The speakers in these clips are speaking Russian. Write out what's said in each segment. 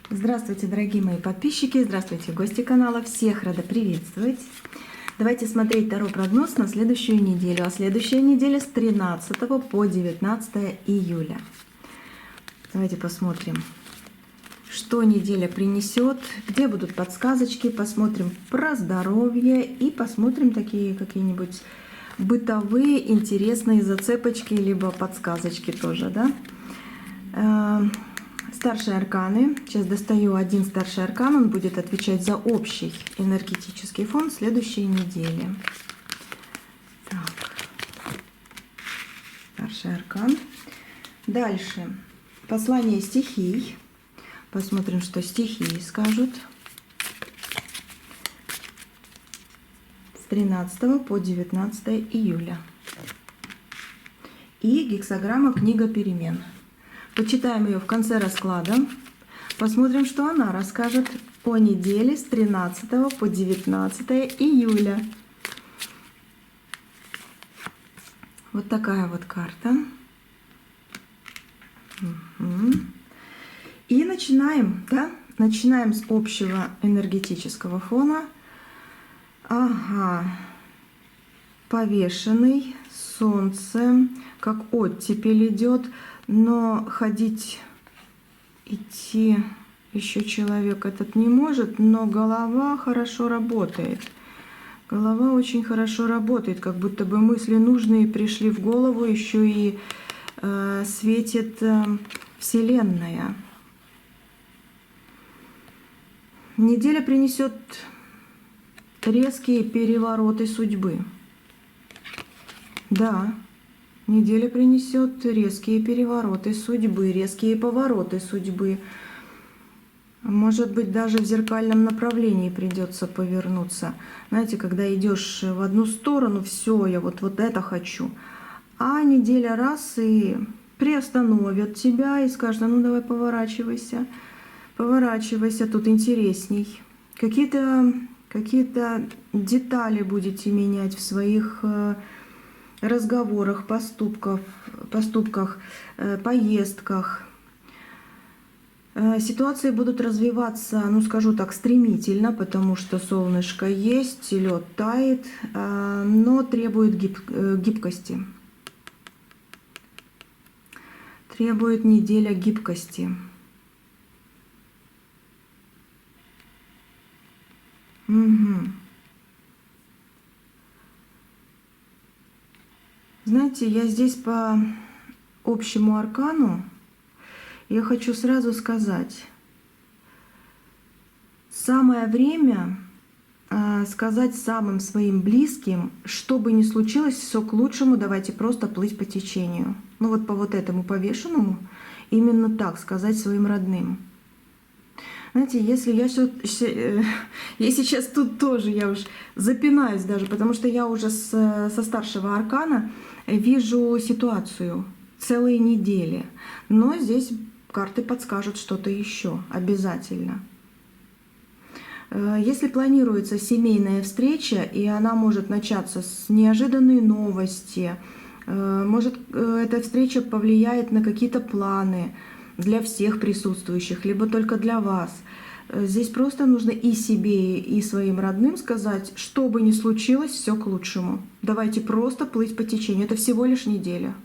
Здравствуйте, дорогие мои подписчики, здравствуйте, гости канала, всех рада приветствовать. Давайте смотреть таро-прогноз на следующую неделю, а следующая неделя с 13 по 19 июля. Давайте посмотрим, что неделя принесет, где будут подсказочки, посмотрим про здоровье и посмотрим такие какие-нибудь бытовые интересные зацепочки, либо подсказочки тоже, да. Старшие арканы. Сейчас достаю один старший аркан, он будет отвечать за общий энергетический фон следующей недели. Так. Старший аркан. Дальше. Послание стихий. Посмотрим, что стихии скажут. С 13 по 19 июля. И гексаграмма «Книга перемен». Почитаем ее в конце расклада. Посмотрим, что она расскажет о неделе с 13 по 19 июля. Вот такая вот карта. И начинаем, да? Начинаем с общего энергетического фона. Ага. Повешенный, солнце, как оттепель идет. Но идти еще человек этот не может, но голова хорошо работает. Голова очень хорошо работает, как будто бы мысли нужные пришли в голову, еще и светит Вселенная. Неделя принесет резкие перевороты судьбы. Да. Неделя принесет резкие перевороты судьбы, резкие повороты судьбы. Может быть, даже в зеркальном направлении придется повернуться. Знаете, когда идешь в одну сторону, все, я вот это хочу. А неделя раз и приостановит тебя и скажет: ну давай поворачивайся, поворачивайся, тут интересней. Какие-то детали будете менять в своих разговорах, поступках, поездках. Ситуации будут развиваться, ну скажу так, стремительно, потому что солнышко есть, лед тает, но требует гибкости. Требует неделя гибкости. Угу. Знаете, я здесь по общему аркану, я хочу сразу сказать, самое время сказать самым своим близким, что бы ни случилось, все к лучшему, давайте просто плыть по течению. Ну вот по вот этому повешенному, именно так сказать своим родным. Знаете, если я сейчас тут тоже, я уж запинаюсь даже, потому что я уже со старшего аркана вижу ситуацию целые недели. Но здесь карты подскажут что-то еще обязательно. Если планируется семейная встреча, и она может начаться с неожиданной новости, может эта встреча повлияет на какие-то планы для всех присутствующих, либо только для вас. Здесь просто нужно и себе, и своим родным сказать, что бы ни случилось, все к лучшему. Давайте просто плыть по течению. Это всего лишь неделя.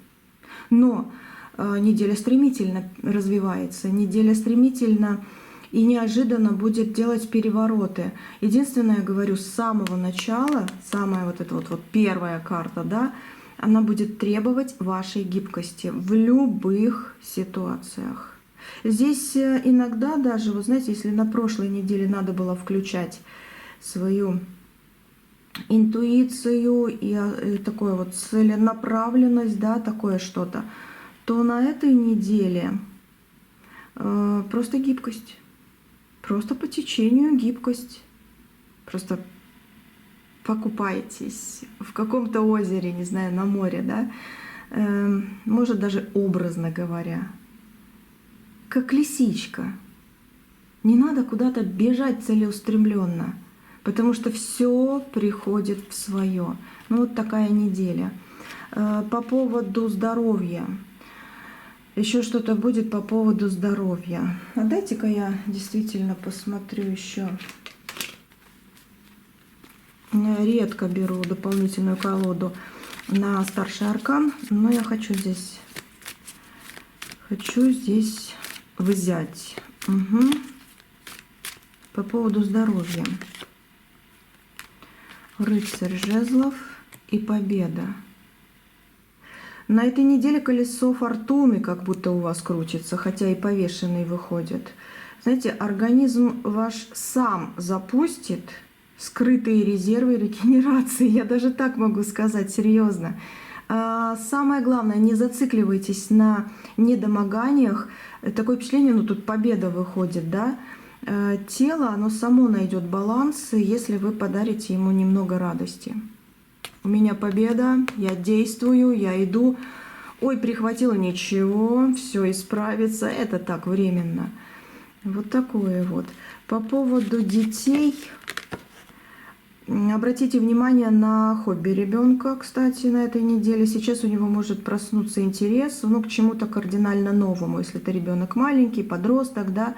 Но неделя стремительно развивается, неделя стремительно и неожиданно будет делать перевороты. Единственное, я говорю, с самого начала, самая вот эта вот первая карта, да, она будет требовать вашей гибкости в любых ситуациях. Здесь иногда даже, вы знаете, если на прошлой неделе надо было включать свою интуицию и такую вот целенаправленность, да, такое что-то, то на этой неделе просто гибкость. Просто по течению гибкость. Просто покупайтесь в каком-то озере, не знаю, на море, да, может даже образно говоря, как лисичка. Не надо куда-то бежать целеустремленно, потому что все приходит в свое. Ну вот такая неделя. По поводу здоровья. Еще что-то будет по поводу здоровья. А дайте-ка я действительно посмотрю еще. Редко беру дополнительную колоду на старший аркан, но я хочу здесь взять. Угу. По поводу здоровья. Рыцарь жезлов и победа. На этой неделе колесо фортуны как будто у вас крутится, хотя и повешенный выходит. Знаете, организм ваш сам запустит скрытые резервы регенерации. Я даже так могу сказать, серьезно. Самое главное, не зацикливайтесь на недомоганиях. Такое впечатление, ну тут победа выходит, да? Тело, оно само найдет баланс, если вы подарите ему немного радости. У меня победа, я действую, я иду. Ой, прихватила, ничего, все исправится. Это так, временно. Вот такое вот. По поводу детей. Обратите внимание на хобби ребенка, кстати, на этой неделе. Сейчас у него может проснуться интерес, к чему-то кардинально новому. Если это ребенок маленький, подросток, да,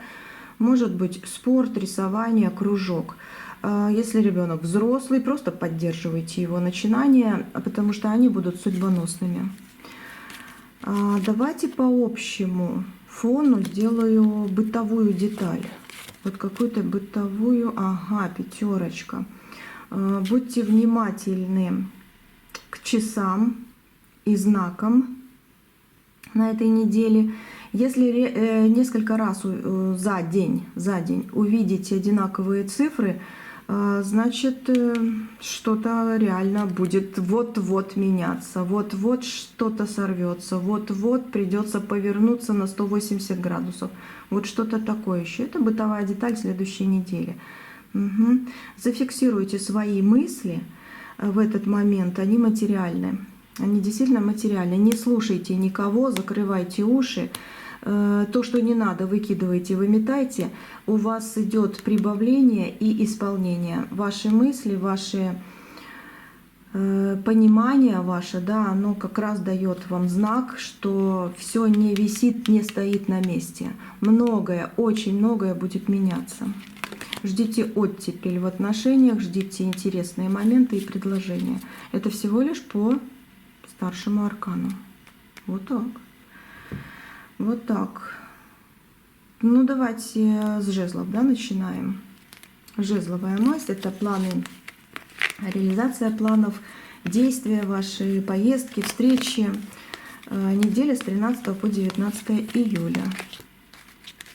может быть спорт, рисование, кружок. Если ребенок взрослый, просто поддерживайте его начинания, потому что они будут судьбоносными. Давайте по общему фону сделаю бытовую деталь. Вот какую-то бытовую, ага, пятерочка. Будьте внимательны к часам и знакам на этой неделе. Если несколько раз за день увидите одинаковые цифры, значит, что-то реально будет вот-вот меняться, вот-вот что-то сорвется, вот-вот придется повернуться на 180 градусов. Вот что-то такое еще. Это бытовая деталь следующей недели. Угу. Зафиксируйте свои мысли в этот момент, они материальны. Они действительно материальны. Не слушайте никого, закрывайте уши. То, что не надо, выкидывайте, выметайте. У вас идет прибавление и исполнение. Ваши мысли, ваши понимание ваше, да, оно как раз дает вам знак, что все не висит, не стоит на месте. Многое, очень многое будет меняться. Ждите оттепель в отношениях, ждите интересные моменты и предложения. Это всего лишь по старшему аркану. Вот так. Вот так. Ну, давайте с жезлов, да, начинаем. Жезловая масть — это планы, реализация планов, действия ваши, поездки, встречи. Неделя с 13 по 19 июля.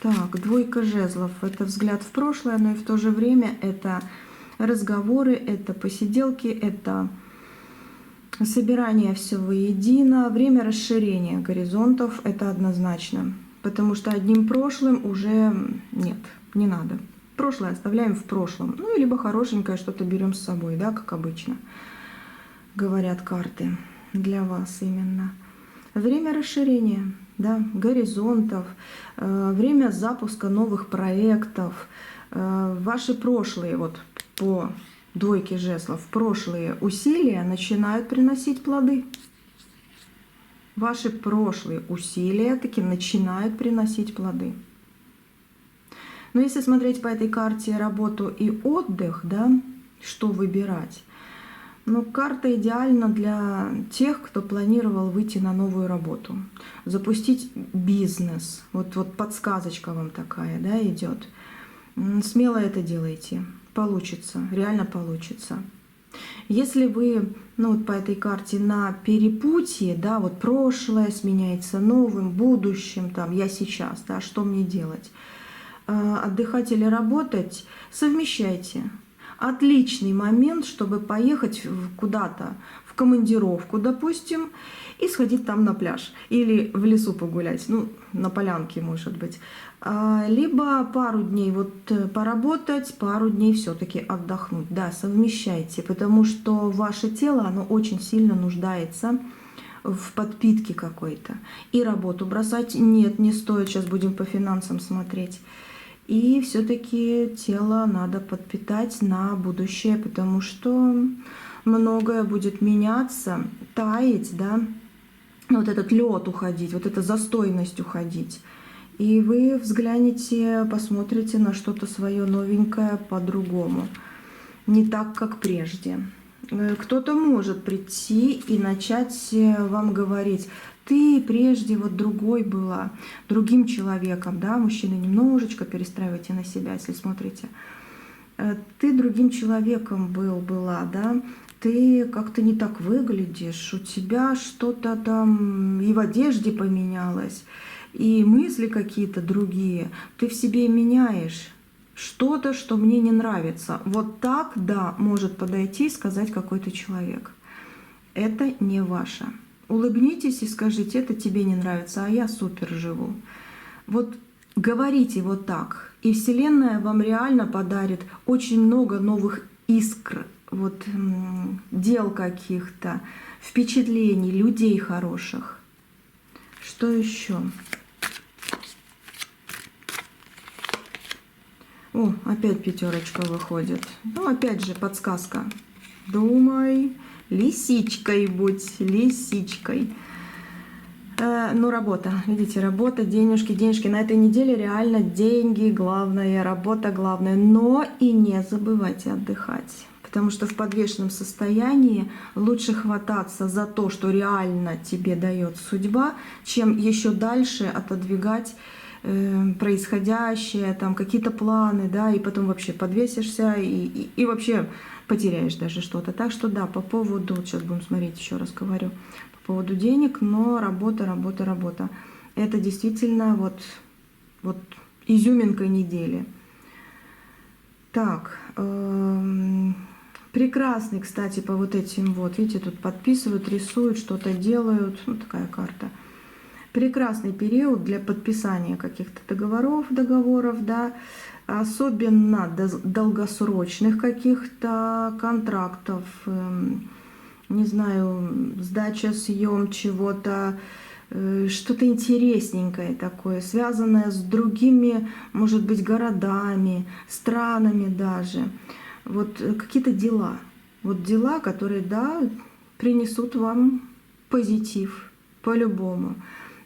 Так, двойка жезлов — это взгляд в прошлое, но и в то же время это разговоры, это посиделки, это собирание всего воедино, время расширения горизонтов — это однозначно. Потому что одним прошлым уже нет, не надо. Прошлое оставляем в прошлом. Ну, либо хорошенькое что-то берем с собой, да, как обычно, говорят карты для вас именно. Время расширения, да, горизонтов, время запуска новых проектов. Ваши прошлые, вот по двойке жезлов, прошлые усилия начинают приносить плоды. Ваши прошлые усилия таки начинают приносить плоды. Но если смотреть по этой карте работу и отдых, да, что выбирать? Ну, карта идеальна для тех, кто планировал выйти на новую работу, запустить бизнес. Вот подсказочка вам такая, да, идет. Смело это делайте. Получится, реально получится. Если вы, ну вот по этой карте на перепутье, да, вот прошлое сменяется новым, будущим, там, я сейчас, да, что мне делать? Отдыхать или работать, совмещайте. Отличный момент, чтобы поехать куда-то, в командировку, допустим, и сходить там на пляж. Или в лесу погулять, ну, на полянке, может быть. Либо пару дней вот поработать, пару дней все-таки отдохнуть. Да, совмещайте, потому что ваше тело, оно очень сильно нуждается в подпитке какой-то. И работу бросать нет, не стоит, сейчас будем по финансам смотреть. И все-таки тело надо подпитать на будущее, потому что многое будет меняться, таять, да. вот этот лед уходить, вот эта застойность уходить. И вы взглянете, посмотрите на что-то свое новенькое по-другому. Не так, как прежде. Кто-то может прийти и начать вам говорить: ты прежде вот другой была, другим человеком, да, мужчины, немножечко перестраивайте на себя, если смотрите. Ты другим человеком была, да, ты как-то не так выглядишь, у тебя что-то там и в одежде поменялось, и мысли какие-то другие, ты в себе меняешь что-то, что мне не нравится. Вот так, да, может подойти и сказать какой-то человек. Это не ваше. Улыбнитесь и скажите: это тебе не нравится, а я супер живу. Вот говорите вот так, и Вселенная вам реально подарит очень много новых искр, вот, дел каких-то, впечатлений, людей хороших. Что еще? О, опять пятерочка выходит. Ну, опять же, подсказка. Думай, лисичкой будь, лисичкой. Ну, работа. Видите, работа, денежки, денежки. На этой неделе реально деньги главное, работа главное. Но и не забывайте отдыхать. Потому что в подвешенном состоянии лучше хвататься за то, что реально тебе дает судьба, чем еще дальше отодвигать происходящее, там какие-то планы, да, и потом вообще подвесишься и вообще потеряешь даже что-то. Так что да, по поводу, сейчас будем смотреть, еще раз говорю, по поводу денег, но работа, работа, работа. Это действительно вот изюминка недели. Так, прекрасный, кстати, по вот этим вот, видите, тут подписывают, рисуют, что-то делают, ну такая карта. Прекрасный период для подписания каких-то договоров, да, особенно долгосрочных каких-то контрактов, не знаю, сдача, съем чего-то, что-то интересненькое такое, связанное с другими, может быть, городами, странами даже. Вот какие-то дела. Вот дела, которые, да, принесут вам позитив по-любому.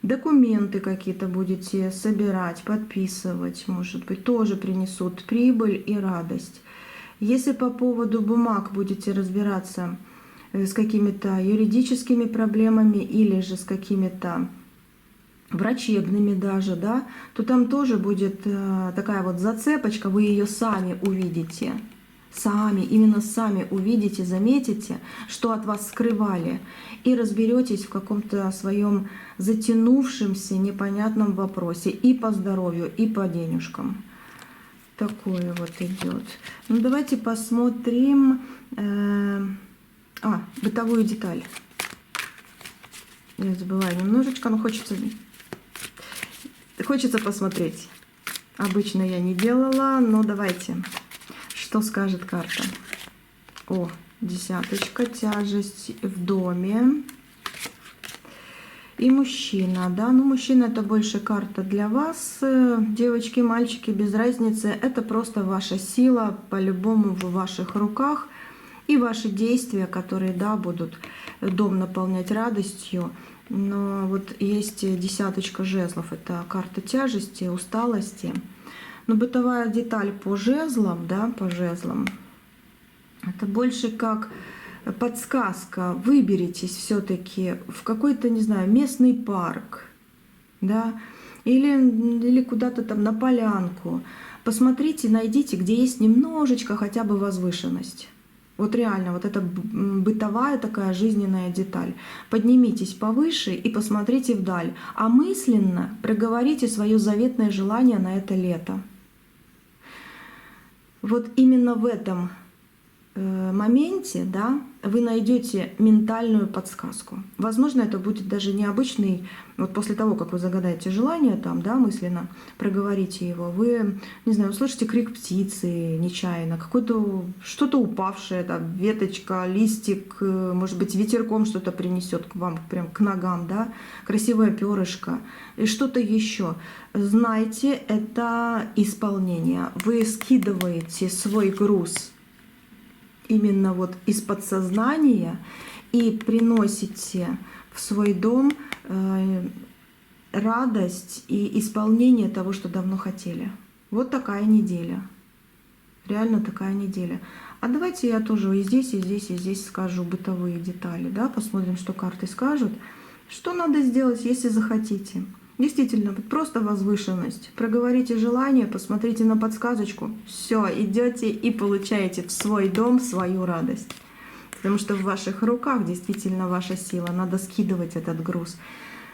Документы какие-то будете собирать, подписывать, может быть, тоже принесут прибыль и радость. Если по поводу бумаг будете разбираться с какими-то юридическими проблемами или же с какими-то врачебными даже, да, то там тоже будет такая вот зацепочка, вы ее сами увидите. Именно сами увидите, заметите, что от вас скрывали, и разберетесь в каком-то своем затянувшемся непонятном вопросе и по здоровью, и по денежкам. Такое вот идет. Ну, давайте посмотрим бытовую деталь. Я забываю немножечко, но хочется посмотреть. Обычно я не делала, но давайте. Что скажет карта? О, десяточка, тяжесть в доме. И мужчина, да, ну мужчина — это больше карта для вас. Девочки, мальчики, без разницы. Это просто ваша сила, по-любому в ваших руках. И ваши действия, которые, да, будут дом наполнять радостью. Но вот есть десяточка жезлов. Это карта тяжести, усталости. Но бытовая деталь по жезлам, да, по жезлам, это больше как подсказка. Выберитесь все-таки в какой-то, не знаю, местный парк, да, или куда-то там на полянку. Посмотрите, найдите, где есть немножечко хотя бы возвышенность. Вот реально, вот это бытовая такая жизненная деталь. Поднимитесь повыше и посмотрите вдаль. А мысленно проговорите свое заветное желание на это лето. Вот именно в этом моменте, да, вы найдете ментальную подсказку. Возможно, это будет даже необычный, вот после того, как вы загадаете желание, там, да, мысленно проговорите его, вы, не знаю, услышите крик птицы нечаянно, какое-то что-то упавшее, там, веточка, листик, может быть, ветерком что-то принесет к вам, прям к ногам, да, красивое перышко и что-то еще. Знайте, это исполнение. Вы скидываете свой груз именно вот из подсознания и приносите в свой дом радость и исполнение того, что давно хотели. Вот такая неделя. Реально такая неделя. А давайте я тоже и здесь, и здесь, и здесь скажу бытовые детали. Да? Посмотрим, что карты скажут. Что надо сделать, если захотите. Действительно, просто возвышенность. Проговорите желание, посмотрите на подсказочку. Все, идете и получаете в свой дом свою радость. Потому что в ваших руках действительно ваша сила. Надо скидывать этот груз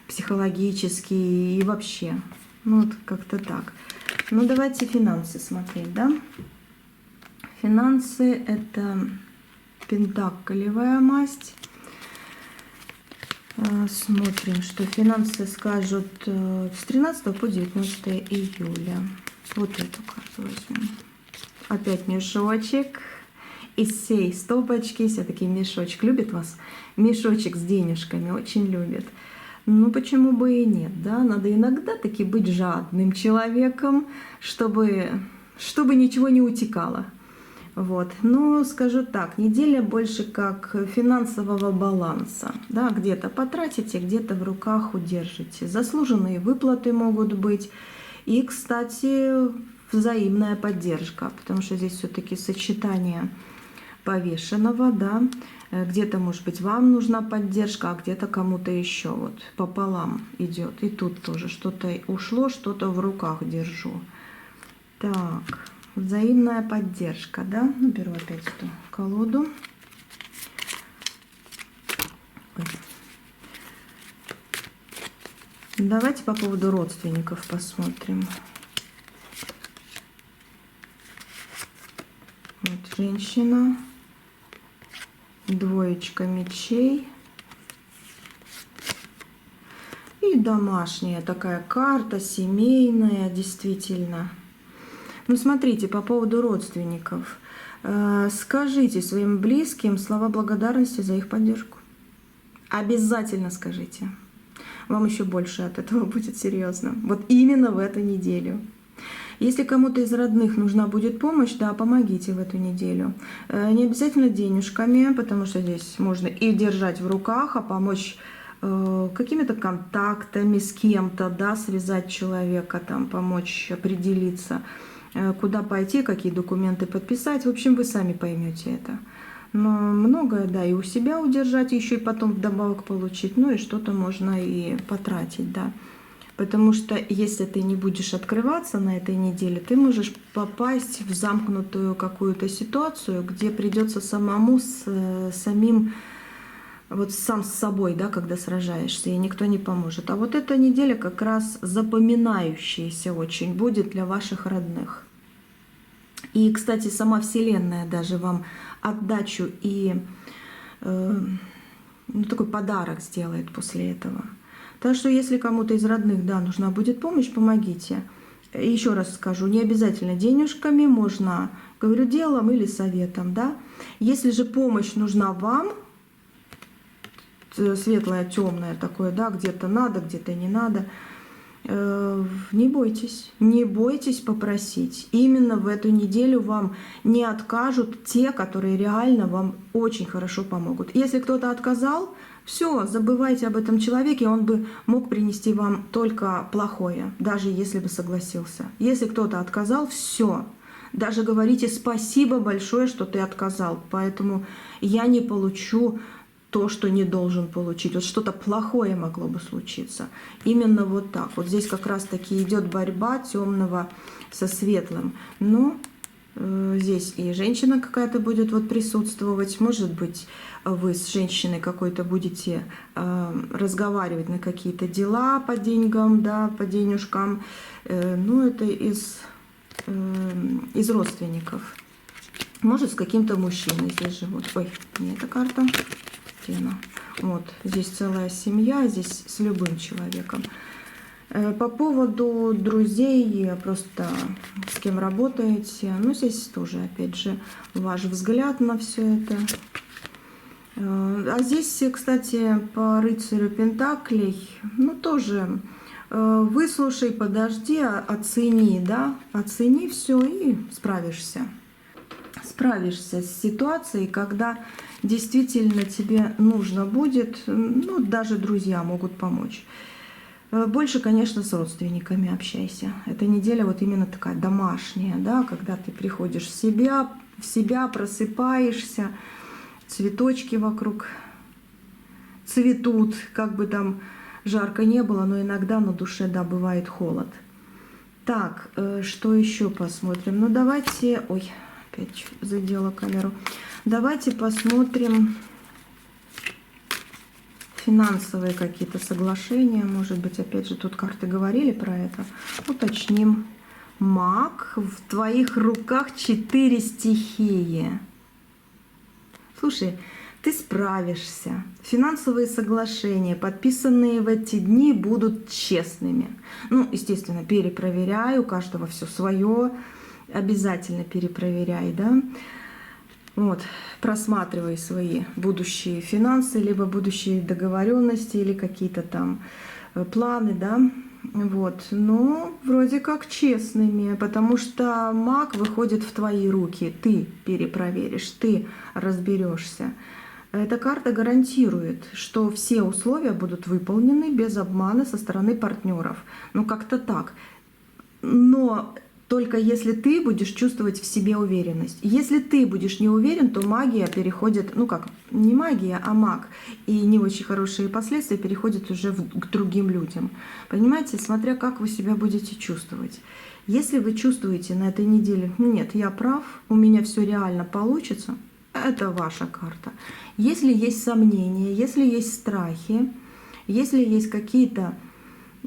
психологический и вообще. Ну вот как-то так. Ну давайте финансы смотреть, да? Финансы — это пентаклевая масть. Смотрим, что финансы скажут с 13 по 19 июля. Вот эту карту возьмем. Опять мешочек. Из всей стопочки все-таки мешочек. Любит вас? Мешочек с денежками очень любит. Ну почему бы и нет, да? Надо иногда таки быть жадным человеком, чтобы ничего не утекало. Вот. Но скажу так, неделя больше как финансового баланса. Да? Где-то потратите, где-то в руках удержите. Заслуженные выплаты могут быть. И, кстати, взаимная поддержка, потому что здесь все-таки сочетание повешенного, да. Где-то, может быть, вам нужна поддержка, а где-то кому-то еще. Вот пополам идет. И тут тоже что-то ушло, что-то в руках держу. Так. Взаимная поддержка, да? Ну, беру опять эту колоду. Ой. Давайте по поводу родственников посмотрим. Вот женщина. Двоечка мечей. И домашняя такая карта, семейная, действительно. Ну, смотрите, по поводу родственников. Скажите своим близким слова благодарности за их поддержку. Обязательно скажите. Вам еще больше от этого будет серьезно. Вот именно в эту неделю. Если кому-то из родных нужна будет помощь, да, помогите в эту неделю. Не обязательно денежками, потому что здесь можно и держать в руках, а помочь какими-то контактами с кем-то, да, связать человека, там, помочь определиться, куда пойти, какие документы подписать. В общем, вы сами поймете это. Но многое, да, и у себя удержать, еще и потом вдобавок получить, ну и что-то можно и потратить, да. Потому что если ты не будешь открываться на этой неделе, ты можешь попасть в замкнутую какую-то ситуацию, где придется самому самим, вот сам с собой, да, когда сражаешься, и никто не поможет. А вот эта неделя как раз запоминающаяся очень будет для ваших родных. И, кстати, сама Вселенная даже вам отдачу и такой подарок сделает после этого. Так что если кому-то из родных, да, нужна будет помощь, помогите. Еще раз скажу, не обязательно денежками, можно, говорю, делом или советом, да. Если же помощь нужна вам, светлое, темное такое, да, где-то надо, где-то не надо, не бойтесь попросить. Именно в эту неделю вам не откажут те, которые реально вам очень хорошо помогут. Если кто-то отказал, все, забывайте об этом человеке, он бы мог принести вам только плохое, даже если бы согласился. Если кто-то отказал, все, даже говорите спасибо большое, что ты отказал, поэтому я не получу то, что не должен получить. Вот что-то плохое могло бы случиться. Именно вот так. Вот здесь как раз-таки идет борьба темного со светлым. Но здесь и женщина какая-то будет вот присутствовать. Может быть, вы с женщиной какой-то будете разговаривать на какие-то дела по деньгам, да, по денежкам. Ну, это из родственников. Может, с каким-то мужчиной здесь живут. Ой, не эта карта. Вот, здесь целая семья, здесь с любым человеком. По поводу друзей, просто с кем работаете, ну, здесь тоже, опять же, ваш взгляд на все это. А здесь, кстати, по рыцарю Пентаклей, ну, тоже выслушай, подожди, оцени, да, оцени все и справишься. справишься с ситуацией, когда действительно тебе нужно будет, ну, даже друзья могут помочь. Больше, конечно, с родственниками общайся. Эта неделя вот именно такая домашняя, да, когда ты приходишь в себя просыпаешься, цветочки вокруг цветут, как бы там жарко не было, но иногда на душе, да, бывает холод. Так, что еще посмотрим? Ну, давайте... Ой, опять задела камеру. Давайте посмотрим финансовые какие-то соглашения. Может быть, опять же, тут карты говорили про это. Уточним. Маг, в твоих руках 4 стихии. Слушай, ты справишься. Финансовые соглашения, подписанные в эти дни, будут честными. Ну, естественно, перепроверяй, у каждого все свое. Обязательно перепроверяй, да. Вот, просматривай свои будущие финансы, либо будущие договоренности, или какие-то там планы, да. Вот, но вроде как честными, потому что маг выходит в твои руки, ты перепроверишь, ты разберешься. Эта карта гарантирует, что все условия будут выполнены без обмана со стороны партнеров. Ну как-то так. Но только если ты будешь чувствовать в себе уверенность. Если ты будешь не уверен, то магия переходит, ну как, не магия, а маг. И не очень хорошие последствия переходят уже к другим людям. Понимаете, смотря как вы себя будете чувствовать. Если вы чувствуете на этой неделе, нет, я прав, у меня все реально получится, это ваша карта. Если есть сомнения, если есть страхи, если есть какие-то,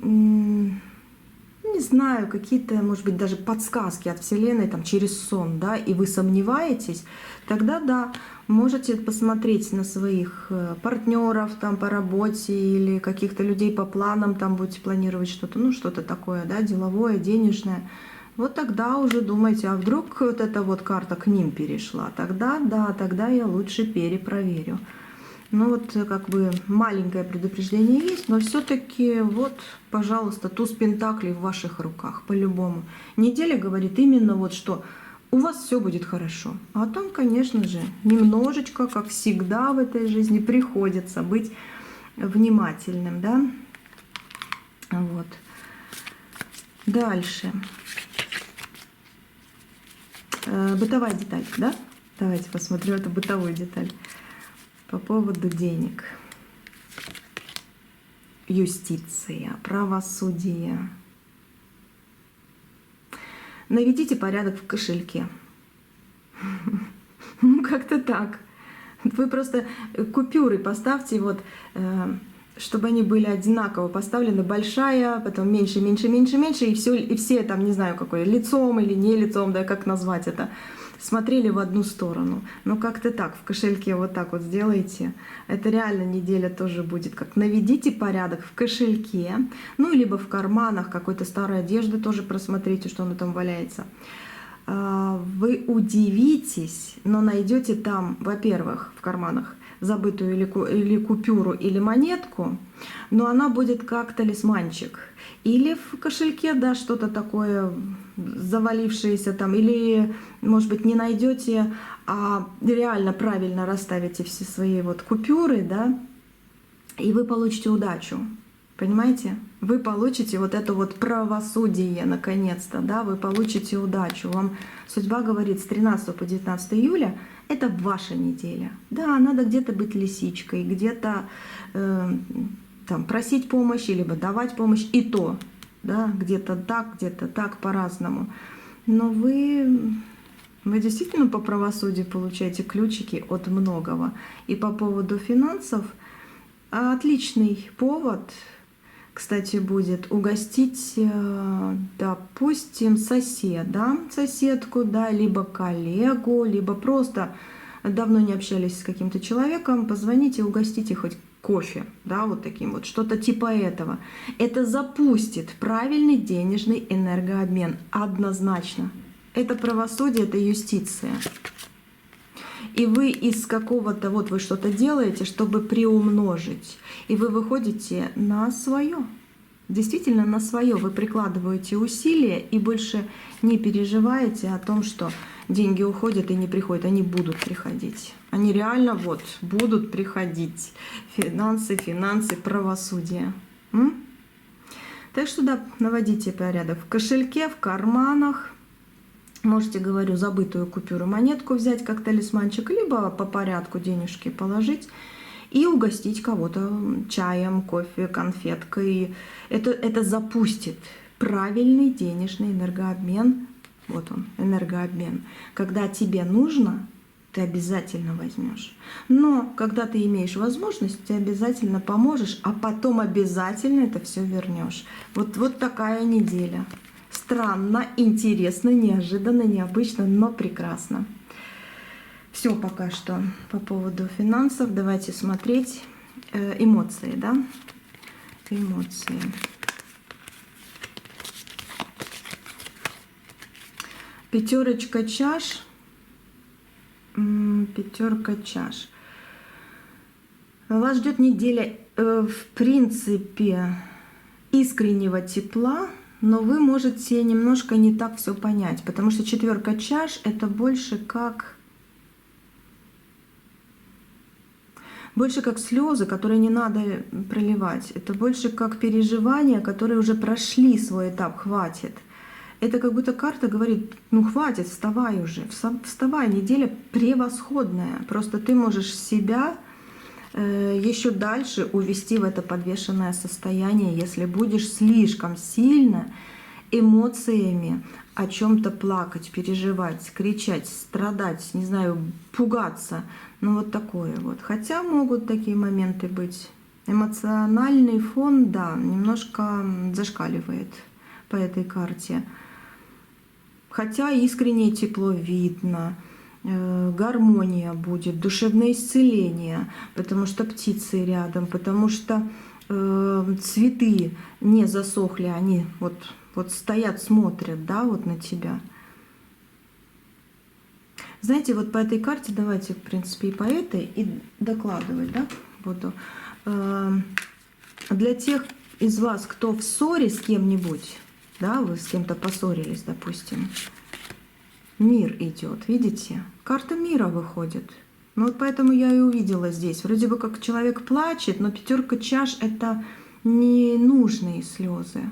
не знаю, какие-то, может быть, даже подсказки от Вселенной там, через сон, да, и вы сомневаетесь, тогда да, можете посмотреть на своих партнеров там, по работе или каких-то людей по планам, там будете планировать что-то, ну что-то такое, да, деловое, денежное. Вот тогда уже думайте, а вдруг вот эта вот карта к ним перешла, тогда да, тогда я лучше перепроверю. Ну вот как бы маленькое предупреждение есть, но все-таки вот, пожалуйста, туз пентаклей в ваших руках, по-любому. Неделя говорит именно вот что у вас все будет хорошо. А там, конечно же, немножечко, как всегда в этой жизни, приходится быть внимательным, да. Вот. Дальше. Бытовая деталь, да? Давайте посмотрим эту бытовую деталь. По поводу денег. Юстиция, правосудие. Наведите порядок в кошельке. Ну, как-то так. Вы просто купюры поставьте, вот, чтобы они были одинаково поставлены. Большая, потом меньше, меньше, меньше, меньше. И все там, не знаю, какое, лицом или не лицом, да, как назвать это, смотрели в одну сторону. Но как-то так, в кошельке вот так вот сделайте. Это реально неделя тоже будет как наведите порядок в кошельке, ну, либо в карманах какой-то старой одежды тоже просмотрите, что она там валяется. Вы удивитесь, но найдете там, во-первых, в карманах забытую или купюру, или монетку, но она будет как талисманчик. Или в кошельке, да, что-то такое завалившееся там, или, может быть, не найдете, а реально правильно расставите все свои вот купюры, да, и вы получите удачу. Понимаете? Вы получите вот это вот правосудие, наконец-то, да, вы получите удачу. Вам судьба говорит, с 13 по 19 июля это ваша неделя. Да, надо где-то быть лисичкой, где-то там просить помощи, либо давать помощь, и то, да, где-то так, по-разному. Но вы действительно по правосудию получаете ключики от многого. И по поводу финансов отличный повод, кстати, будет угостить, допустим, соседа, соседку, да, либо коллегу, либо просто давно не общались с каким-то человеком, позвоните, угостите хоть кофе, да, вот таким вот, что-то типа этого. Это запустит правильный денежный энергообмен, однозначно. Это правосудие, это юстиция. И вы из какого-то, вот вы что-то делаете, чтобы приумножить. И вы выходите на свое. действительно на свое вы прикладываете усилия и больше не переживаете о том, что деньги уходят и не приходят. Они будут приходить. Они реально вот будут приходить. Финансы, финансы, правосудие. Так что да, наводите порядок в кошельке, в карманах. Можете, говорю, забытую купюру, монетку взять как талисманчик, либо по порядку денежки положить и угостить кого-то чаем, кофе, конфеткой. Это запустит правильный денежный энергообмен. Вот он, энергообмен. Когда тебе нужно, ты обязательно возьмешь. Но когда ты имеешь возможность, ты обязательно поможешь, а потом обязательно это все вернешь. Вот такая неделя. Странно, интересно, неожиданно, необычно, но прекрасно. Все пока что по поводу финансов. Давайте смотреть эмоции, да? Эмоции. Пятерочка чаш. Пятерка чаш. Вас ждет неделя, в принципе, искреннего тепла, но вы можете немножко не так все понять, потому что четверка чаш — это больше как слезы, которые не надо проливать. Это больше как переживания, которые уже прошли свой этап, хватит. Это как будто карта говорит: ну хватит, вставай уже, вставай, неделя превосходная. Просто ты можешь себя еще дальше увести в это подвешенное состояние, если будешь слишком сильно эмоциями о чем-то плакать, переживать, кричать, страдать, не знаю, пугаться. Ну вот такое вот. Хотя могут такие моменты быть. Эмоциональный фон, да, немножко зашкаливает по этой карте. Хотя искреннее тепло видно. Гармония будет, душевное исцеление, потому что птицы рядом, потому что цветы не засохли, они вот стоят, смотрят, да, вот на тебя. Знаете, вот по этой карте, давайте, в принципе, и по этой, и докладывать, да, буду. Для тех из вас, кто в ссоре с кем-нибудь, да, вы с кем-то поссорились, допустим, мир идет, видите? Карта мира выходит. Ну вот поэтому я и увидела здесь. Вроде бы как человек плачет, но пятерка чаш — это ненужные слезы.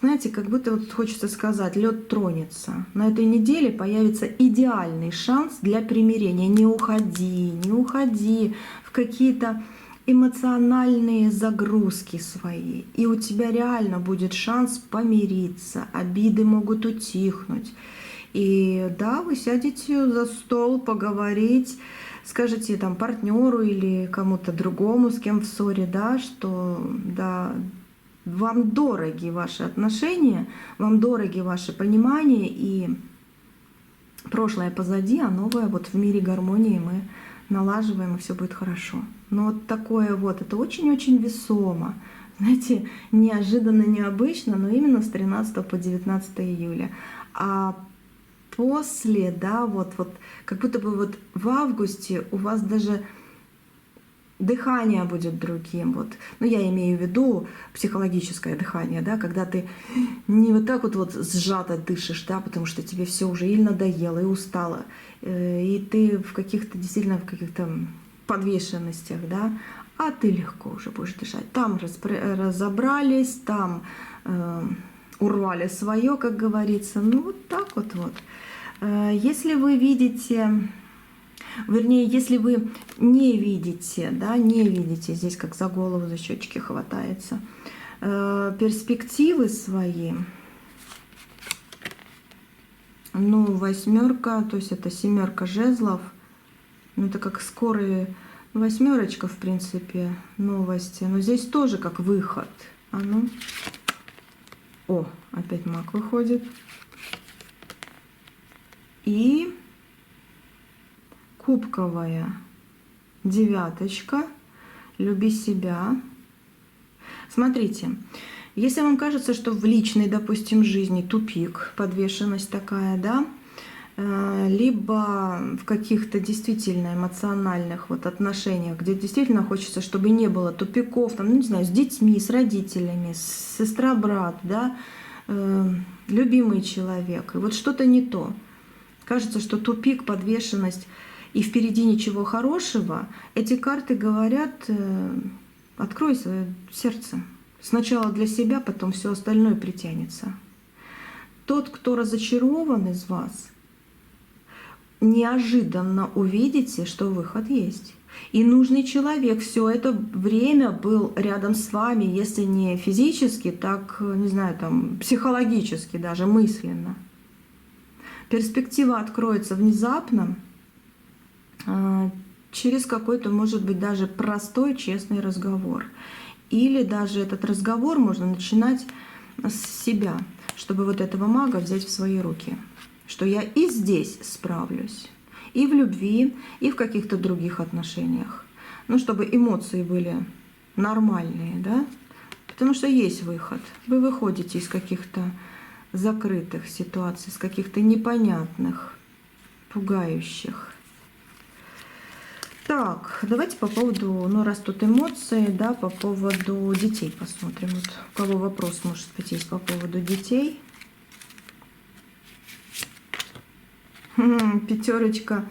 Знаете, как будто вот хочется сказать, лед тронется. На этой неделе появится идеальный шанс для примирения. Не уходи в какие-то эмоциональные загрузки свои. И у тебя реально будет шанс помириться. Обиды могут утихнуть. И да, вы сядете за стол поговорить, скажете там партнеру или кому-то другому, с кем в ссоре, да, что да, вам дороги ваши отношения, вам дороги ваше понимание, и прошлое позади, а новое вот в мире гармонии мы налаживаем, и все будет хорошо. Но вот такое вот, это очень-очень весомо. Знаете, неожиданно, необычно, но именно с 13 по 19 июля. А после, да, вот как будто бы вот в августе у вас даже дыхание будет другим. Вот. Ну, я имею в виду психологическое дыхание, да, когда ты не вот так вот сжато дышишь, да, потому что тебе все уже или надоело, и устало, и ты в каких-то, действительно, в каких-то подвешенностях, да, а ты легко уже будешь дышать. Там разобрались, там урвали свое, как говорится. Ну, вот так вот. Если вы видите, вернее, если вы не видите, да, не видите, здесь как за голову, за щечки хватается, перспективы свои, ну, восьмерка, то есть это семерка жезлов, ну, это как скорые, восьмерочка, в принципе, новости, но здесь тоже как выход. А ну, о, опять маг выходит. И кубковая девяточка, люби себя. Смотрите, если вам кажется, что в личной, допустим, жизни тупик, подвешенность такая, да, либо в каких-то действительно эмоциональных вот отношениях, где действительно хочется, чтобы не было тупиков, там, ну, не знаю, с детьми, с родителями, сестра, брат, да, любимый человек, и вот что-то не то. Кажется, что тупик, подвешенность, и впереди ничего хорошего. Эти карты говорят: открой свое сердце. Сначала для себя, потом все остальное притянется. Тот, кто разочарован из вас, неожиданно увидите, что выход есть. И нужный человек все это время был рядом с вами, если не физически, так, не знаю, там, психологически, даже мысленно. Перспектива откроется внезапно, через какой-то, может быть, даже простой, честный разговор. Или даже этот разговор можно начинать с себя, чтобы вот этого мага взять в свои руки. Что я и здесь справлюсь, и в любви, и в каких-то других отношениях. Ну, чтобы эмоции были нормальные, да? Потому что есть выход. Вы выходите из каких-то закрытых ситуаций, из каких-то непонятных, пугающих. Так, давайте по поводу, ну, раз тут эмоции, да, по поводу детей посмотрим. Вот у кого вопрос, может быть, есть по поводу детей. Пятерочка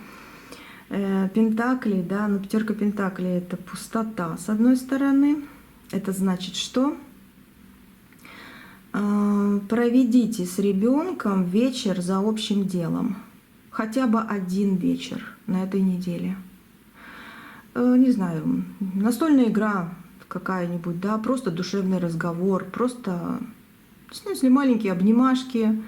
пентаклей, да, но пятерка пентаклей — это пустота. С одной стороны, это значит, что проведите с ребенком вечер за общим делом, хотя бы один вечер на этой неделе. Не знаю, настольная игра какая-нибудь, да, просто душевный разговор, просто, ну, если маленькие обнимашки,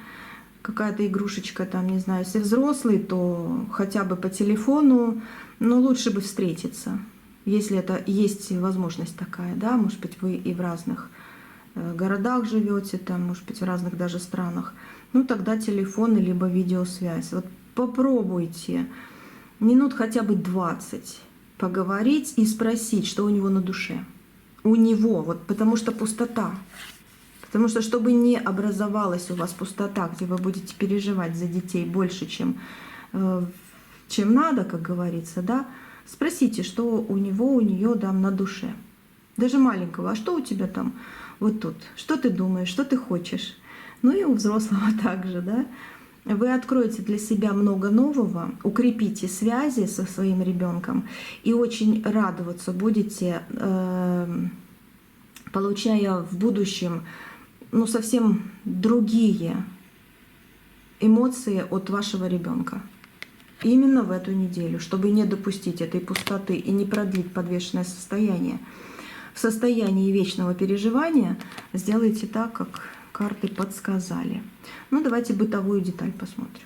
какая-то игрушечка там, не знаю, если взрослый, то хотя бы по телефону, но лучше бы встретиться, если это есть возможность такая, да, может быть, вы и в разных городах живете, там, может быть, в разных даже странах, ну, тогда телефон либо видеосвязь. Вот попробуйте минут хотя бы 20 поговорить и спросить, что у него на душе. У него, вот потому что пустота. Потому что, чтобы не образовалась у вас пустота, где вы будете переживать за детей больше, чем надо, как говорится, да, спросите, что у него, у нее там на душе. Даже маленького, а что у тебя там вот тут? Что ты думаешь, что ты хочешь? Ну и у взрослого также, да. Вы откроете для себя много нового, укрепите связи со своим ребенком и очень радоваться будете, получая в будущем, ну, совсем другие эмоции от вашего ребенка. Именно в эту неделю, чтобы не допустить этой пустоты и не продлить подвешенное состояние. В состоянии вечного переживания сделайте так, как карты подсказали. Ну, давайте бытовую деталь посмотрим.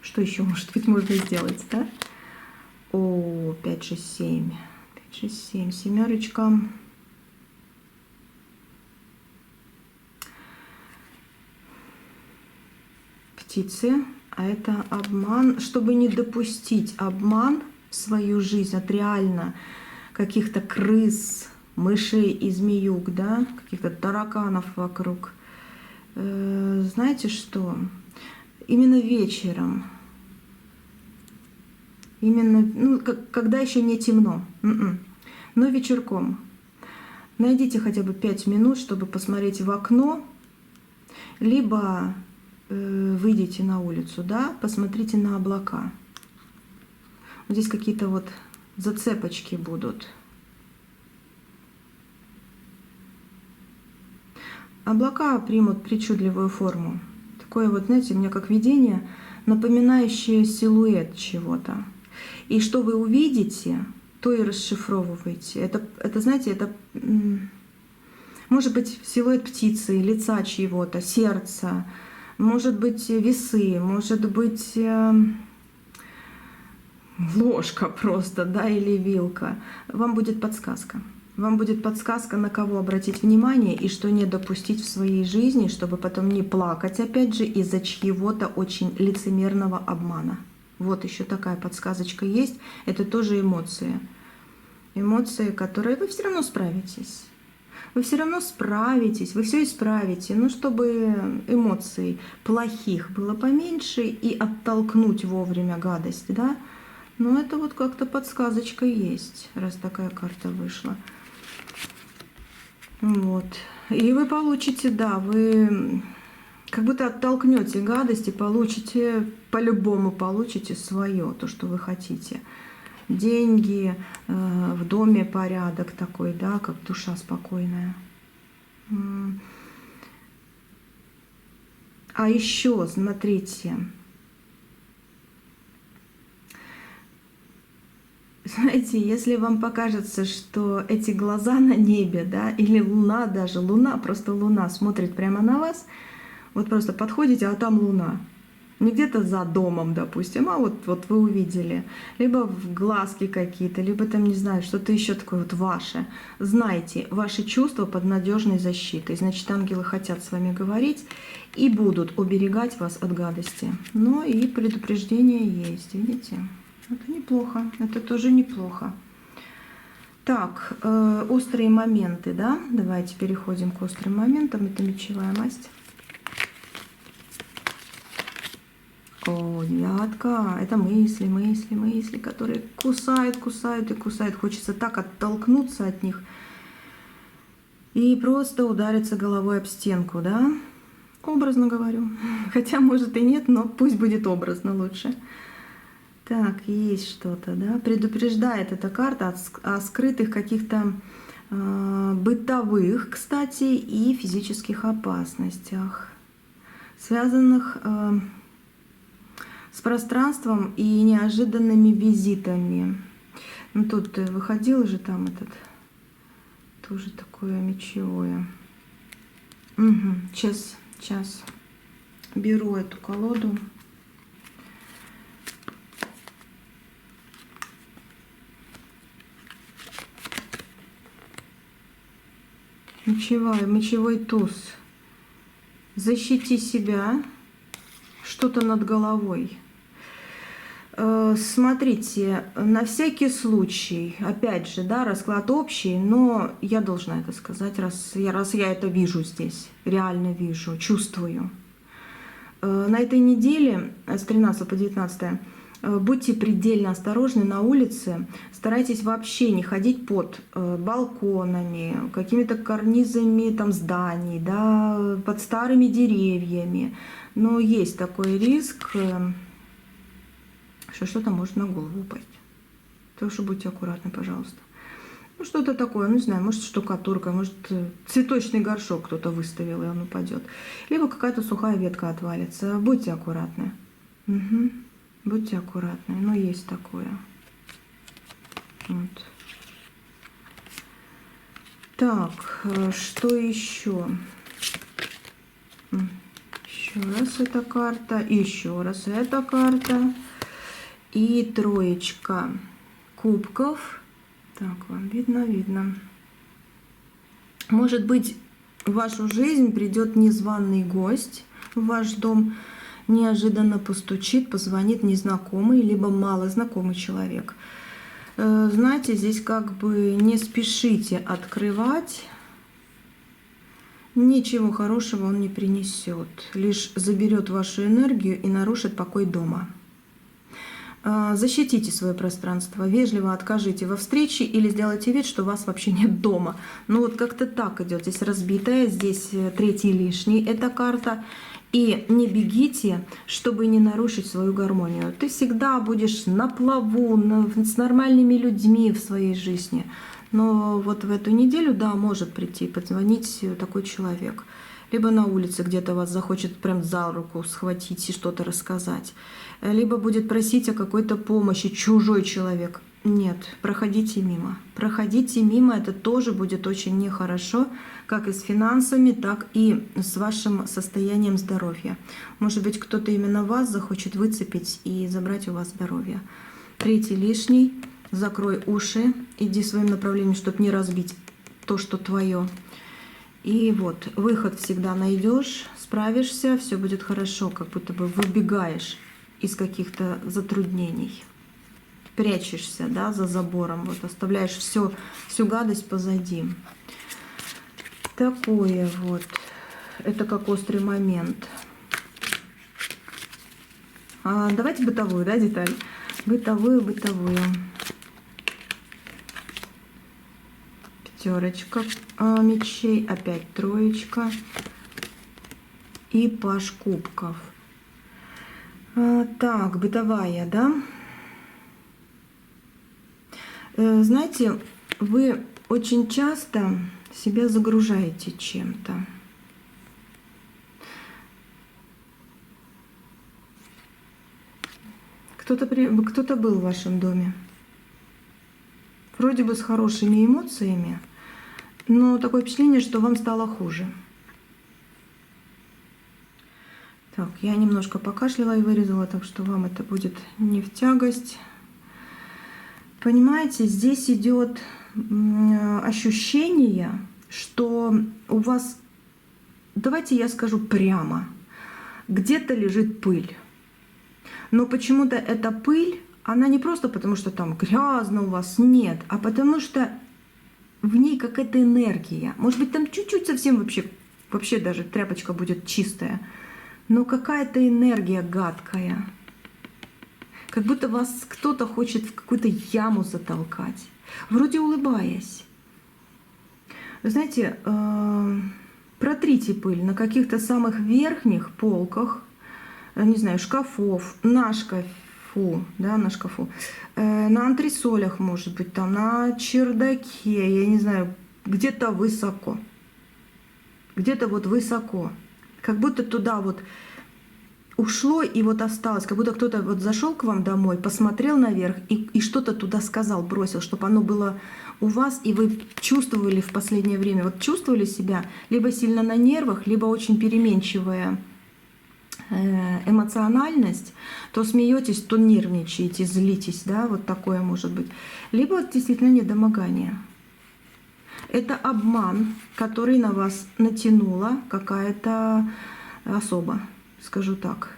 Что еще, может быть, можно сделать, да? О, 5, 6, 7. 5, 6, 7. Семерочка. Птицы. А это обман. Чтобы не допустить обман в свою жизнь от реально каких-то крыс, мышей и змеюк, да, каких-то тараканов вокруг. Знаете что? Именно вечером, именно, ну, когда еще не темно, но вечерком найдите хотя бы 5 минут, чтобы посмотреть в окно, либо выйдите на улицу, да, посмотрите на облака. Вот здесь какие-то вот зацепочки будут. Облака примут причудливую форму. Такое вот, знаете, у меня как видение, напоминающее силуэт чего-то. И что вы увидите, то и расшифровываете. Это знаете, это может быть силуэт птицы, лица чьего-то, сердца, может быть весы, может быть ложка просто, да, или вилка. Вам будет подсказка. Вам будет подсказка, на кого обратить внимание и что не допустить в своей жизни, чтобы потом не плакать, опять же, из-за чьего-то очень лицемерного обмана. Вот еще такая подсказочка есть. Это тоже эмоции. Эмоции, которые вы все равно справитесь. вы все равно справитесь, вы все исправите, ну, чтобы эмоций плохих было поменьше и оттолкнуть вовремя гадость, да. Но это вот как-то подсказочка есть, раз такая карта вышла. Вот. И вы получите, да, вы как будто оттолкнете гадость и получите, по-любому получите свое, то, что вы хотите. Деньги, в доме порядок такой, да, как душа спокойная. А еще, смотрите, знаете, если вам покажется, что эти глаза на небе, да, или луна даже, луна, просто луна смотрит прямо на вас, вот просто подходите, а там луна. Не где-то за домом, допустим, а вот вы увидели. Либо в глазки какие-то, либо там, не знаю, что-то еще такое вот ваше. Знайте, ваши чувства под надежной защитой. Значит, ангелы хотят с вами говорить и будут уберегать вас от гадости. Но и предупреждение есть, видите? Это неплохо, это тоже неплохо. Так, острые моменты, да? Давайте переходим к острым моментам. Это мечевая масть. О, девятка, это мысли, которые кусают и кусают. Хочется так оттолкнуться от них и просто удариться головой об стенку, да? Образно говорю. Хотя, может и нет, но пусть будет образно лучше. Так, есть что-то, да? Предупреждает эта карта о скрытых каких-то бытовых, кстати, и физических опасностях, связанных с пространством и неожиданными визитами. Ну, тут выходил же там этот, тоже такое мечевое. Угу. Сейчас беру эту колоду. Мечевой туз. Защити себя. Что-то над головой. Смотрите, на всякий случай, опять же, да, расклад общий, но я должна это сказать, раз я это вижу здесь, реально вижу, чувствую. На этой неделе, с 13 по 19, будьте предельно осторожны на улице, старайтесь вообще не ходить под балконами, какими-то карнизами там, зданий, да, под старыми деревьями. Но есть такой риск, что что-то может на голову упасть. Так что будьте аккуратны, пожалуйста. Ну, что-то такое, ну, не знаю, может штукатурка, может цветочный горшок кто-то выставил, и он упадет. Либо какая-то сухая ветка отвалится. Будьте аккуратны. Угу. Будьте аккуратны. Ну, есть такое. Вот. Так, что еще? Еще раз эта карта, еще раз эта карта. И троечка кубков. Так, вам видно. Может быть, в вашу жизнь придет незваный гость в ваш дом, неожиданно постучит, позвонит незнакомый, либо малознакомый человек. Знаете, здесь как бы не спешите открывать. Ничего хорошего он не принесет, лишь заберет вашу энергию и нарушит покой дома. Защитите свое пространство, вежливо откажите во встрече или сделайте вид, что вас вообще нет дома. Ну вот как-то так идет. Здесь разбитая, здесь третий лишний эта карта. И не бегите, чтобы не нарушить свою гармонию. Ты всегда будешь на плаву, с нормальными людьми в своей жизни. Но вот в эту неделю, да, может прийти, позвонить такой человек. Либо на улице где-то вас захочет прям за руку схватить и что-то рассказать. Либо будет просить о какой-то помощи чужой человек. Нет, проходите мимо. Проходите мимо, это тоже будет очень нехорошо, как и с финансами, так и с вашим состоянием здоровья. Может быть, кто-то именно вас захочет выцепить и забрать у вас здоровье. Третий лишний. Закрой уши, иди своим направлением, чтобы не разбить то, что твое. И вот, выход всегда найдешь, справишься, все будет хорошо, как будто бы выбегаешь из каких-то затруднений. Прячешься, да, за забором, вот, оставляешь всю гадость позади. Такое вот. Это как острый момент. Давайте бытовую, да, деталь? Бытовую. Пятерочка мечей, опять троечка и паж кубков. Так, бытовая, да? Знаете, вы очень часто себя загружаете чем-то. Кто-то был в вашем доме. Вроде бы с хорошими эмоциями, но такое впечатление, что вам стало хуже. Так, я немножко покашляла и вырезала, так что вам это будет не в тягость. Понимаете, здесь идет ощущение, что у вас, давайте я скажу прямо, где-то лежит пыль. Но почему-то эта пыль, она не просто потому, что там грязно у вас, нет, а потому что в ней какая-то энергия. Может быть, там чуть-чуть совсем вообще даже тряпочка будет чистая, но какая-то энергия гадкая. Как будто вас кто-то хочет в какую-то яму затолкать, вроде улыбаясь. Вы знаете, протрите пыль на каких-то самых верхних полках, не знаю, шкафов, на шкафу, да, на шкафу, на антресолях, может быть, там, на чердаке, я не знаю, где-то высоко. Где-то вот высоко. Как будто туда вот ушло и вот осталось, как будто кто-то вот зашел к вам домой, посмотрел наверх и что-то туда сказал, бросил, чтобы оно было у вас, и вы чувствовали в последнее время, вот чувствовали себя либо сильно на нервах, либо очень переменчивая эмоциональность, то смеетесь, то нервничаете, злитесь, да, вот такое может быть. Либо действительно недомогание. Это обман, который на вас натянула какая-то особа, скажу так.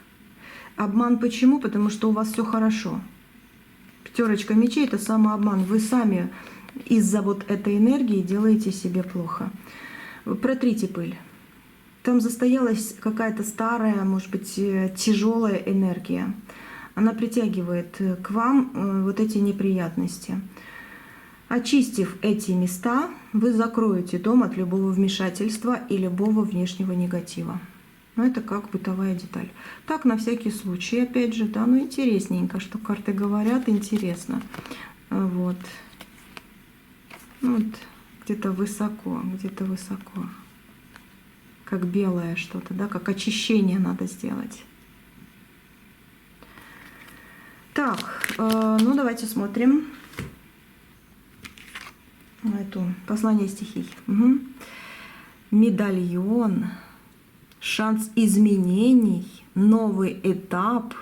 Обман почему? Потому что у вас все хорошо. Пятерочка мечей — это самообман. Вы сами из-за вот этой энергии делаете себе плохо. Протрите пыль. Там застоялась какая-то старая, может быть, тяжелая энергия. Она притягивает к вам вот эти неприятности. Очистив эти места, вы закроете дом от любого вмешательства и любого внешнего негатива. Но это как бытовая деталь. Так, на всякий случай, опять же, да, ну интересненько, что карты говорят, интересно. Вот. Вот где-то высоко, где-то высоко. Как белое что-то, да, как очищение надо сделать. Так, ну давайте смотрим эту послание стихий. Угу. Медальон, шанс изменений, новый этап.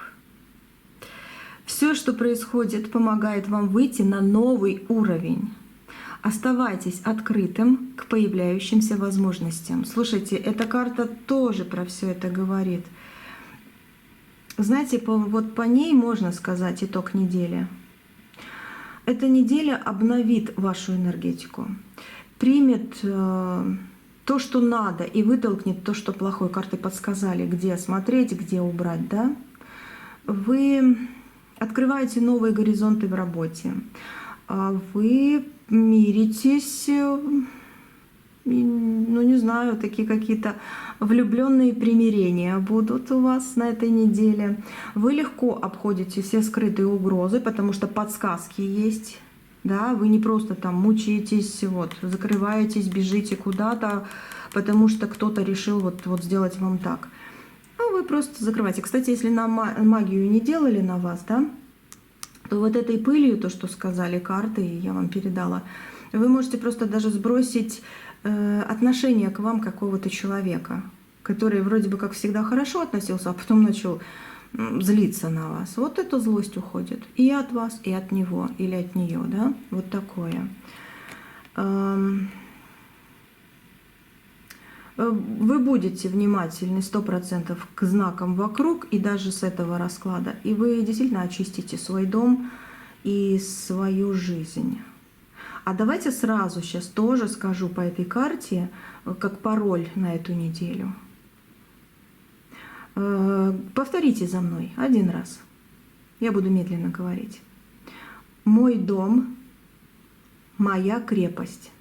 Все, что происходит, помогает вам выйти на новый уровень. Оставайтесь открытым к появляющимся возможностям. Слушайте, эта карта тоже про все это говорит. Знаете, вот по ней можно сказать итог недели. Эта неделя обновит вашу энергетику, примет то, что надо, и вытолкнет то, что плохое. Карты подсказали, где смотреть, где убрать, да? Вы открываете новые горизонты в работе. Вы миритесь, ну не знаю, такие какие-то влюбленные примирения будут у вас на этой неделе. Вы легко обходите все скрытые угрозы, потому что подсказки есть. Да? Вы не просто там мучаетесь, вот, закрываетесь, бежите куда-то, потому что кто-то решил вот сделать вам так. А вы просто закрываете. Кстати, если на магию не делали на вас, да, то вот этой пылью, то, что сказали карты, я вам передала, вы можете просто даже сбросить отношение к вам какого-то человека, который вроде бы как всегда хорошо относился, а потом начал злиться на вас. Вот эта злость уходит и от вас, и от него, или от нее, да, вот такое. Вы будете внимательны 100% к знакам вокруг и даже с этого расклада. И вы действительно очистите свой дом и свою жизнь. А давайте сразу сейчас тоже скажу по этой карте, как пароль на эту неделю. Повторите за мной один раз. Я буду медленно говорить. Мой дом, моя крепость.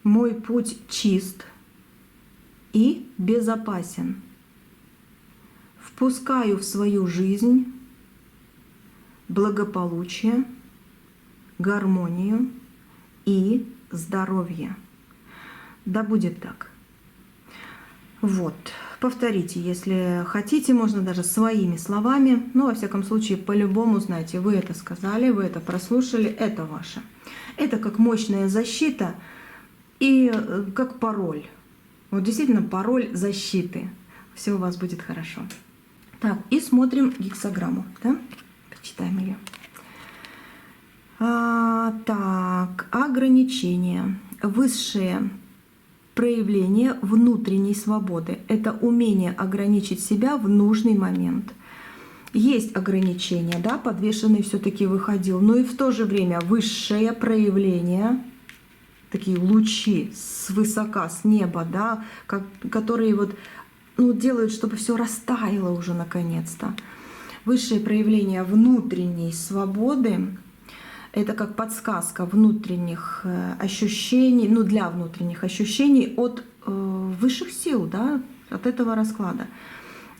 Мой путь чист и безопасен. Впускаю в свою жизнь благополучие, гармонию и здоровье. Да будет так. Вот. Повторите, если хотите, можно даже своими словами. Но, во всяком случае, по-любому, знаете, вы это сказали, вы это прослушали, это ваше. Это как мощная защита и как пароль. Вот действительно пароль защиты. Все у вас будет хорошо. Так, и смотрим гексаграмму. Да? Почитаем ее. Так, ограничения. Высшее проявление внутренней свободы. Это умение ограничить себя в нужный момент. Есть ограничения, да, подвешенный все-таки выходил, но и в то же время высшее проявление, такие лучи свысока, с неба, да, которые вот, ну, делают, чтобы все растаяло уже наконец-то. Высшее проявление внутренней свободы — это как подсказка внутренних ощущений, ну, для внутренних ощущений от высших сил, да, от этого расклада.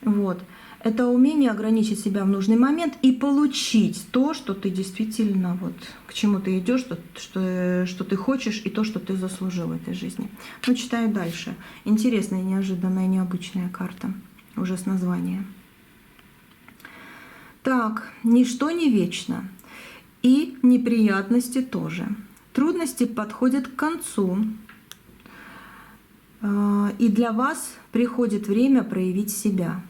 Вот. Это умение ограничить себя в нужный момент и получить то, что ты действительно, вот, к чему ты идешь, что ты хочешь, и то, что ты заслужил в этой жизни. Ну, читаю дальше. Интересная, неожиданная, необычная карта, уже с названием. Так, ничто не вечно. И неприятности тоже. Трудности подходят к концу. И для вас приходит время проявить себя.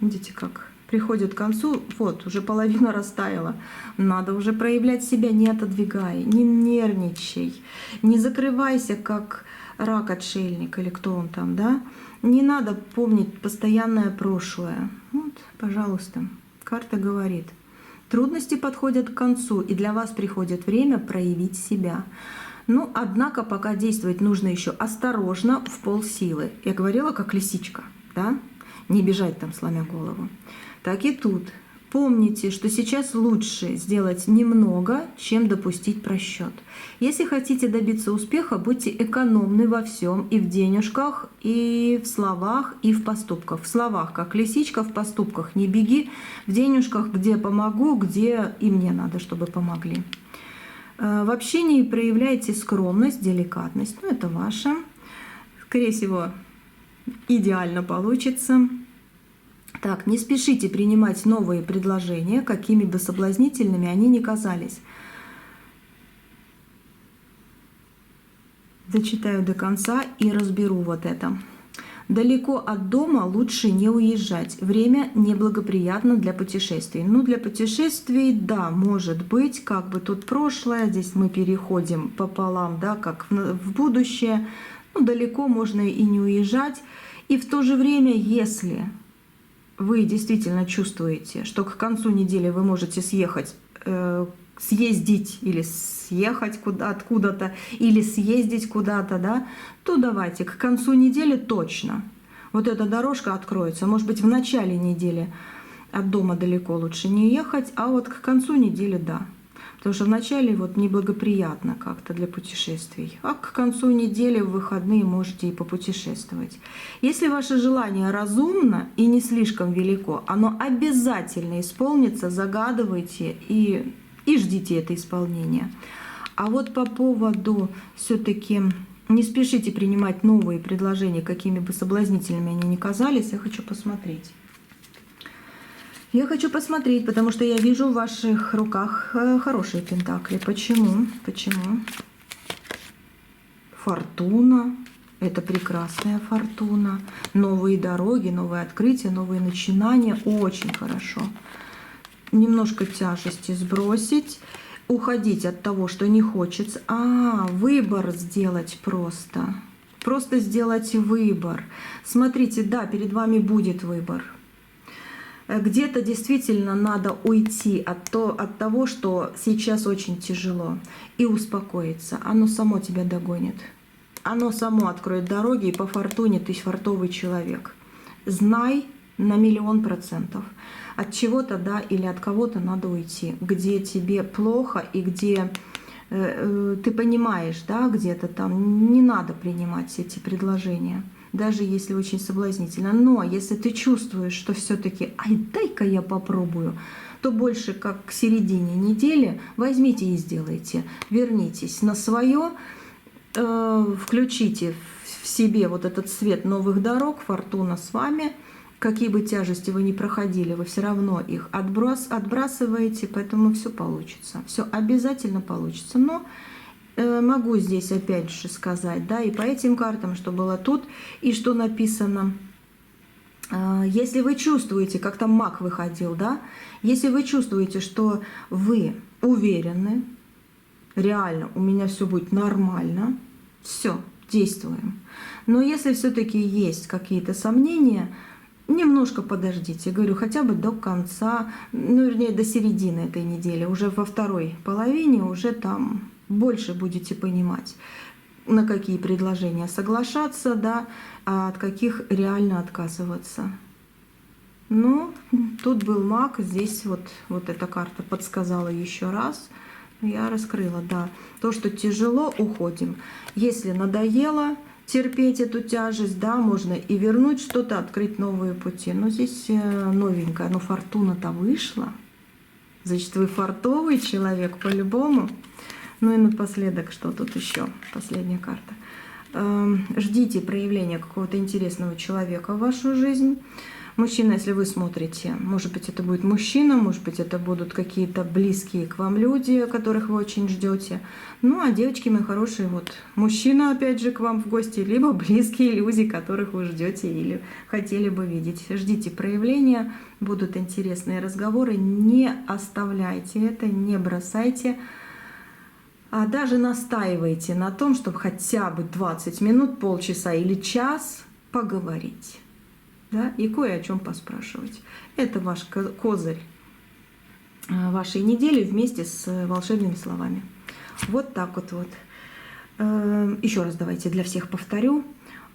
Видите, как приходит к концу, вот, уже половина растаяла. Надо уже проявлять себя, не отодвигай, не нервничай, не закрывайся, как рак-отшельник или кто он там, да. Не надо помнить постоянное прошлое. Вот, пожалуйста, карта говорит. Трудности подходят к концу, и для вас приходит время проявить себя. Ну, однако, пока действовать нужно еще осторожно, в полсилы. Я говорила, как лисичка, да? Не бежать там, сломя голову. Так и тут. Помните, что сейчас лучше сделать немного, чем допустить просчет. Если хотите добиться успеха, будьте экономны во всем, и в денежках, и в словах, и в поступках. В словах, как лисичка, в поступках не беги, в денежках, где помогу, где и мне надо, чтобы помогли. В общении проявляйте скромность, деликатность. Ну, это ваше. Скорее всего, идеально получится. Так, не спешите принимать новые предложения, какими бы соблазнительными они ни казались. Дочитаю до конца и разберу вот это. Далеко от дома лучше не уезжать. Время неблагоприятно для путешествий. Ну, для путешествий, да, может быть, как бы тут прошлое, здесь мы переходим пополам, да, как в будущее. Ну, далеко можно и не уезжать. И в то же время, если вы действительно чувствуете, что к концу недели вы можете съездить или съехать откуда-то, или съездить куда-то, да, то давайте к концу недели точно. Вот эта дорожка откроется. Может быть, в начале недели от дома далеко лучше не ехать, а вот к концу недели да. Потому что вначале вот неблагоприятно как-то для путешествий. А к концу недели в выходные можете и попутешествовать. Если ваше желание разумно и не слишком велико, оно обязательно исполнится, загадывайте и ждите это исполнения. А вот по поводу все-таки не спешите принимать новые предложения, какими бы соблазнительными они ни казались, я хочу посмотреть. Я хочу посмотреть, потому что я вижу в ваших руках хорошие пентакли. Почему? Почему? Фортуна. Это прекрасная фортуна. Новые дороги, новые открытия, новые начинания. Очень хорошо. Немножко тяжести сбросить. Уходить от того, что не хочется. Выбор сделать просто. Просто сделать выбор. Смотрите, да, перед вами будет выбор. Где-то действительно надо уйти от того, что сейчас очень тяжело, и успокоиться. Оно само тебя догонит. Оно само откроет дороги, и по фортуне ты фартовый человек. Знай на 1000000%. От чего-то, да, или от кого-то надо уйти, где тебе плохо и где ты понимаешь, да, где-то там не надо принимать эти предложения, даже если очень соблазнительно. Но если ты чувствуешь, что все-таки, ай, дай-ка я попробую, то больше как к середине недели возьмите и сделайте. Вернитесь на свое, включите в себе вот этот свет новых дорог, фортуна с вами. Какие бы тяжести вы ни проходили, вы все равно их отбрасываете, поэтому все получится. Все обязательно получится. Но могу здесь опять же сказать, да, и по этим картам, что было тут, и что написано. Если вы чувствуете, как там маг выходил, да, если вы чувствуете, что вы уверены, реально, у меня все будет нормально, все, действуем. Но если все-таки есть какие-то сомнения, немножко подождите, говорю, хотя бы до конца, ну, вернее, до середины этой недели, уже во второй половине, уже там больше будете понимать, на какие предложения соглашаться, да, а от каких реально отказываться. Ну, тут был маг, здесь вот эта карта подсказала еще раз, я раскрыла, да, то, что тяжело, уходим. Если надоело терпеть эту тяжесть, да, можно и вернуть что-то, открыть новые пути. Но здесь новенькое, но фортуна-то вышла. Значит, вы фартовый человек по-любому. Ну и напоследок, что тут еще? Последняя карта. Ждите проявления какого-то интересного человека в вашу жизнь. Мужчина, если вы смотрите, может быть, это будет мужчина, может быть, это будут какие-то близкие к вам люди, которых вы очень ждете. Ну, а девочки мои хорошие, вот мужчина опять же к вам в гости, либо близкие люди, которых вы ждете или хотели бы видеть. Ждите проявления, будут интересные разговоры, не оставляйте это, не бросайте, а даже настаивайте на том, чтобы хотя бы 20 минут, полчаса или час поговорить. Да, и кое о чем поспрашивать. Это ваш козырь вашей недели вместе с волшебными словами. Вот так вот. Еще раз давайте для всех повторю.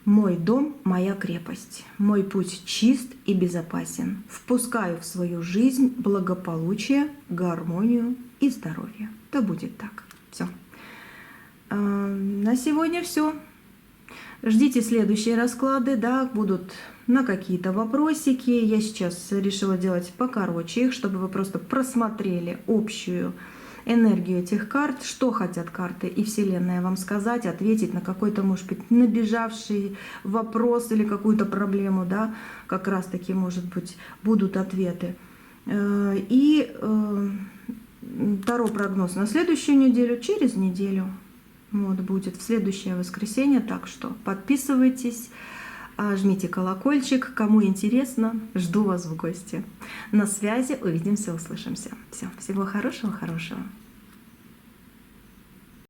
Мой дом – моя крепость. Мой путь чист и безопасен. Впускаю в свою жизнь благополучие, гармонию и здоровье. Да будет так. Все. На сегодня все. Ждите следующие расклады, да, будут на какие-то вопросики. Я сейчас решила делать покороче их, чтобы вы просто просмотрели общую энергию этих карт, что хотят карты и Вселенная вам сказать, ответить на какой-то, может быть, набежавший вопрос или какую-то проблему, да, как раз-таки, может быть, будут ответы. И таро-прогноз на следующую неделю, через неделю. Вот, будет в следующее воскресенье, так что подписывайтесь, жмите колокольчик. Кому интересно, жду вас в гости. На связи, увидимся, услышимся. Все, всего хорошего.